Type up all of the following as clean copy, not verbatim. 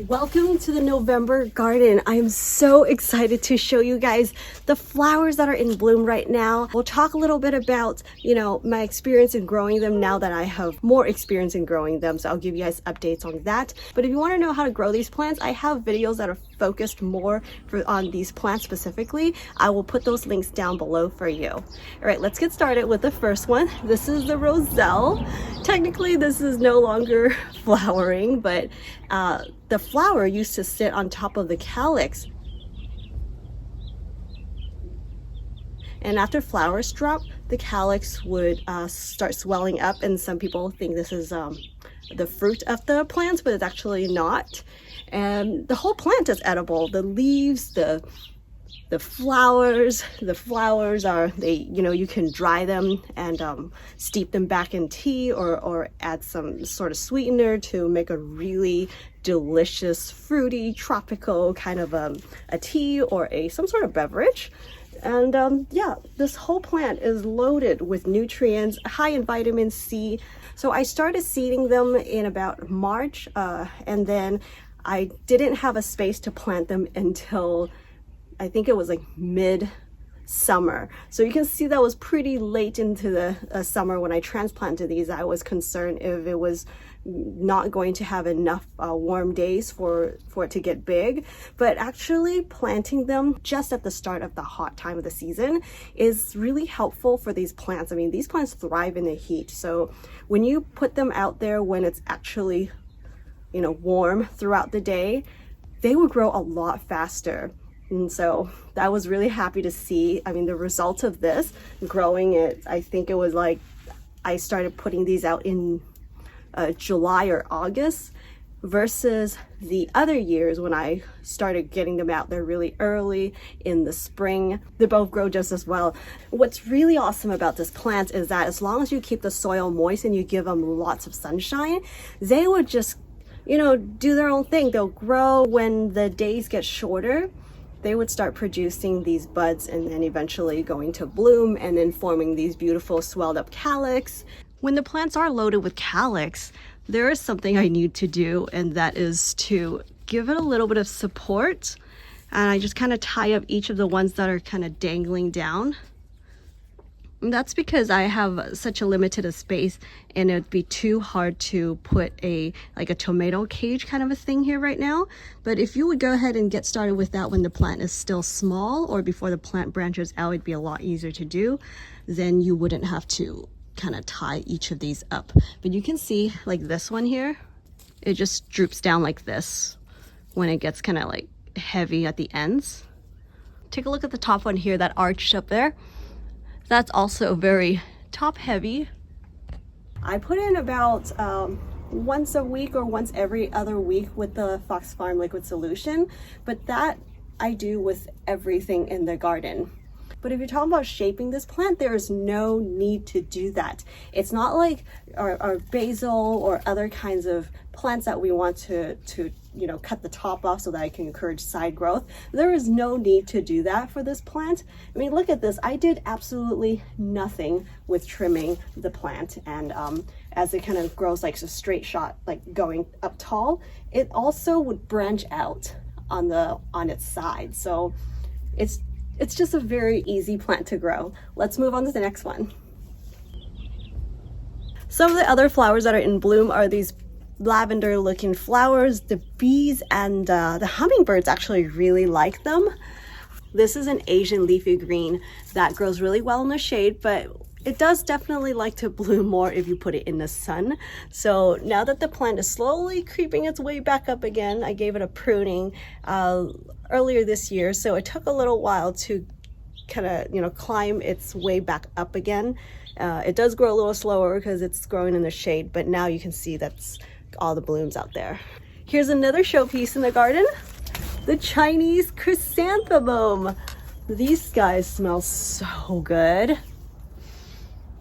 Welcome to the November garden. I am so excited to show you guys the flowers that are in bloom right now. We'll talk a little bit about, my experience in growing them now that I have more experience in growing them. So I'll give you guys updates on that. But if you want to know how to grow these plants, I have videos that are focused more on these plants specifically. I will put those links down below for you. All right, let's get started with the first one. This is the Roselle. Technically, this is no longer flowering, but the flower used to sit on top of the calyx. And after flowers drop, the calyx would start swelling up, and some people think this is the fruit of the plants, but it's actually not. And the whole plant is edible. The leaves, the flowers are, you can dry them and steep them back in tea or add some sort of sweetener to make a really delicious, fruity, tropical kind of a tea or some sort of beverage. And yeah, this whole plant is loaded with nutrients, high in vitamin C. So I started seeding them in about March, and then I didn't have a space to plant them until I think it was like mid-summer. So you can see that was pretty late into the summer when I transplanted these. I was concerned if it was not going to have enough warm days for it to get big. But actually planting them just at the start of the hot time of the season is really helpful for these plants. I mean, these plants thrive in the heat. So when you put them out there when it's actually warm throughout the day, they will grow a lot faster. And so I was really happy to see, the result of this, growing it. I think it was like, I started putting these out in July or August versus the other years when I started getting them out there really early in the spring. They both grow just as well. What's really awesome about this plant is that as long as you keep the soil moist and you give them lots of sunshine, they would just do their own thing. They'll grow. When the days get shorter, they would start producing these buds and then eventually going to bloom and then forming these beautiful swelled up calyx. When the plants are loaded with calyx, there is something I need to do, and that is to give it a little bit of support. And I just kind of tie up each of the ones that are kind of dangling down. And that's because I have such a limited space, and it'd be too hard to put a tomato cage kind of a thing here right now. But if you would go ahead and get started with that when the plant is still small or before the plant branches out, it'd be a lot easier to do. Then you wouldn't have to kind of tie each of these up. But you can see like this one here, it just droops down like this when it gets kind of like heavy at the ends. Take a look at the top one here, that arch up there. That's also very top heavy. I put in about once a week or once every other week with the Fox Farm liquid solution, but that I do with everything in the garden. But if you're talking about shaping this plant, there is no need to do that. It's not like our basil or other kinds of plants that we want to cut the top off so that I can encourage side growth. There is no need to do that for this plant. I mean, look at this. I did absolutely nothing with trimming the plant, and as it kind of grows like a straight shot, like going up tall, it also would branch out on its side. So it's just a very easy plant to grow. Let's move on to the next one. Some of the other flowers that are in bloom are these lavender looking flowers. The bees and the hummingbirds actually really like them. This is an Asian leafy green that grows really well in the shade, but it does definitely like to bloom more if you put it in the sun. So now that the plant is slowly creeping its way back up again, I gave it a pruning earlier this year, so it took a little while to kind of climb its way back up again. It does grow a little slower because it's growing in the shade, but now you can see that's all the blooms out there. Here's another showpiece in the garden, the Chinese chrysanthemum. These guys smell so good.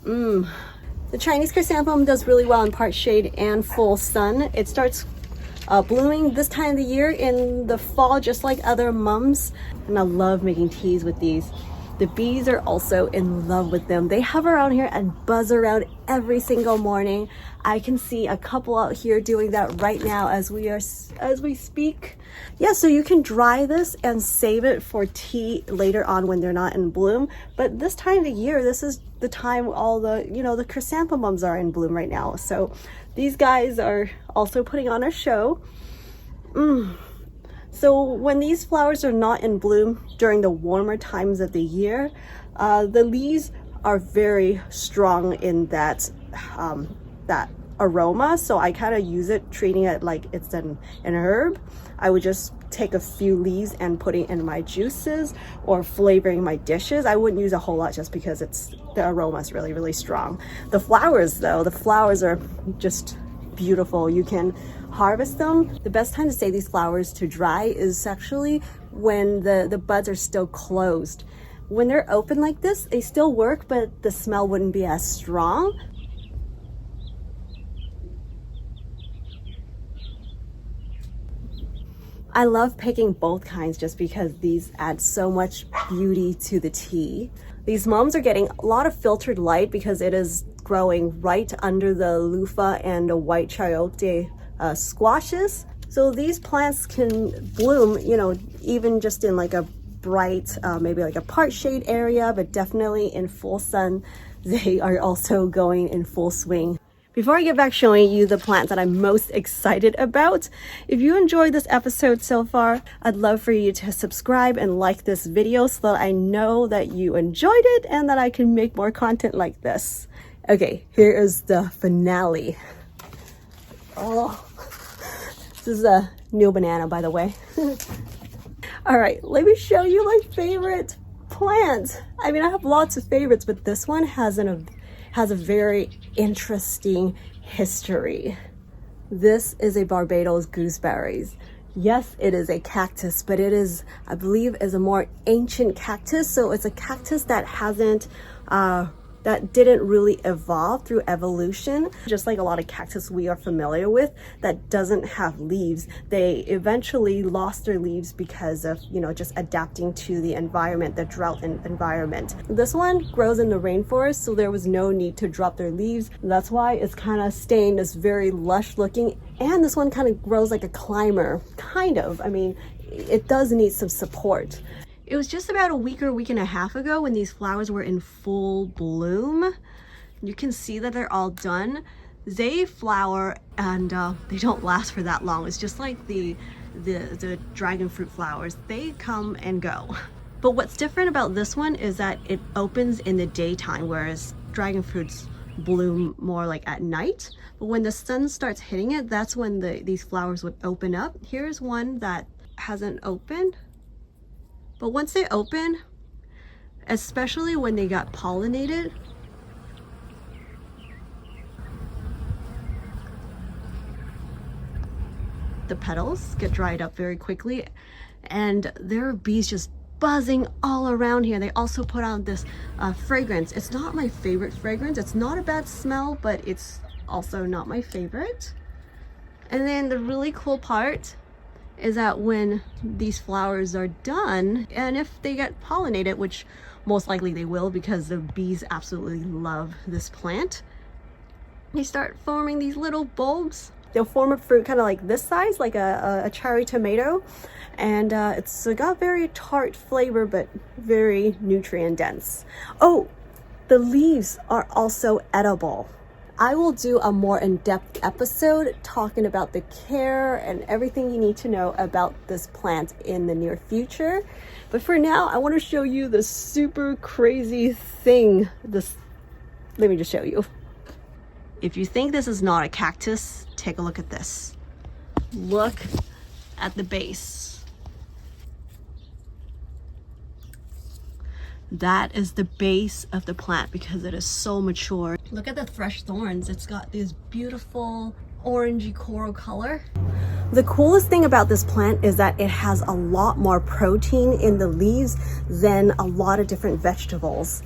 The Chinese chrysanthemum does really well in part shade and full sun. It starts blooming this time of the year in the fall, just like other mums. And I love making teas with these. The bees are also in love with them. They hover around here and buzz around every single morning. I can see a couple out here doing that right now as we speak. Yeah, so you can dry this and save it for tea later on when they're not in bloom. But this time of the year, this is the time all the, the chrysanthemums are in bloom right now. So these guys are also putting on a show. So when these flowers are not in bloom during the warmer times of the year, the leaves are very strong in that aroma. So I kind of use it, treating it like it's an herb. I would just take a few leaves and putting in my juices or flavoring my dishes. I wouldn't use a whole lot just because the aroma is really, really strong. The flowers though, the flowers are just beautiful. You can harvest them. The best time to save these flowers to dry is actually when the buds are still closed. When they're open like this, they still work, but the smell wouldn't be as strong. I love picking both kinds just because these add so much beauty to the tea. These mums are getting a lot of filtered light because it is growing right under the loofah and the white chayote squashes. So these plants can bloom, even just in like a bright, maybe like a part shade area, but definitely in full sun, they are also going in full swing. Before I get back showing you the plants that I'm most excited about, if you enjoyed this episode so far, I'd love for you to subscribe and like this video so that I know that you enjoyed it and that I can make more content like this. Okay, here is the finale. Oh, this is a new banana, by the way. All right, let me show you my favorite plant. I mean, I have lots of favorites, but this one has a very interesting history. This is a Barbados Gooseberries. Yes, it is a cactus, but it is, I believe, is a more ancient cactus. So it's a cactus that that didn't really evolve through evolution. Just like a lot of cactus we are familiar with that doesn't have leaves, they eventually lost their leaves because of, just adapting to the environment, the drought environment. This one grows in the rainforest, so there was no need to drop their leaves. That's why it's kind of staying this very lush looking. And this one kind of grows like a climber, kind of. I mean, it does need some support. It was just about a week or a week and a half ago when these flowers were in full bloom. You can see that they're all done. They flower and they don't last for that long. It's just like the dragon fruit flowers. They come and go. But what's different about this one is that it opens in the daytime, whereas dragon fruits bloom more like at night. But when the sun starts hitting it, that's when these flowers would open up. Here's one that hasn't opened. But once they open, especially when they got pollinated, the petals get dried up very quickly and there are bees just buzzing all around here. They also put out this fragrance. It's not my favorite fragrance. It's not a bad smell, but it's also not my favorite. And then the really cool part is that when these flowers are done, and if they get pollinated, which most likely they will because the bees absolutely love this plant, they start forming these little bulbs. They'll form a fruit kind of like this size, like a cherry tomato, and it's got very tart flavor but very nutrient dense. Oh, the leaves are also edible. I will do a more in-depth episode talking about the care and everything you need to know about this plant in the near future. But for now, I want to show you the super crazy thing. Let me just show you. If you think this is not a cactus, take a look at this. Look at the base. That is the base of the plant because it is so mature. Look at the fresh thorns. It's got this beautiful orangey coral color. The coolest thing about this plant is that it has a lot more protein in the leaves than a lot of different vegetables.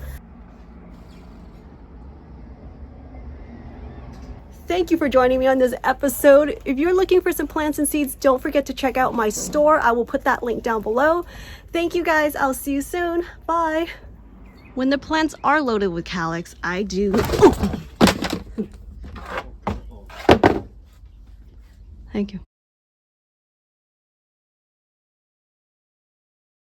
Thank you for joining me on this episode. If you're looking for some plants and seeds, don't forget to check out my store. I will put that link down below. Thank you guys. I'll see you soon. Bye. When the plants are loaded with calyx, I do... Thank you.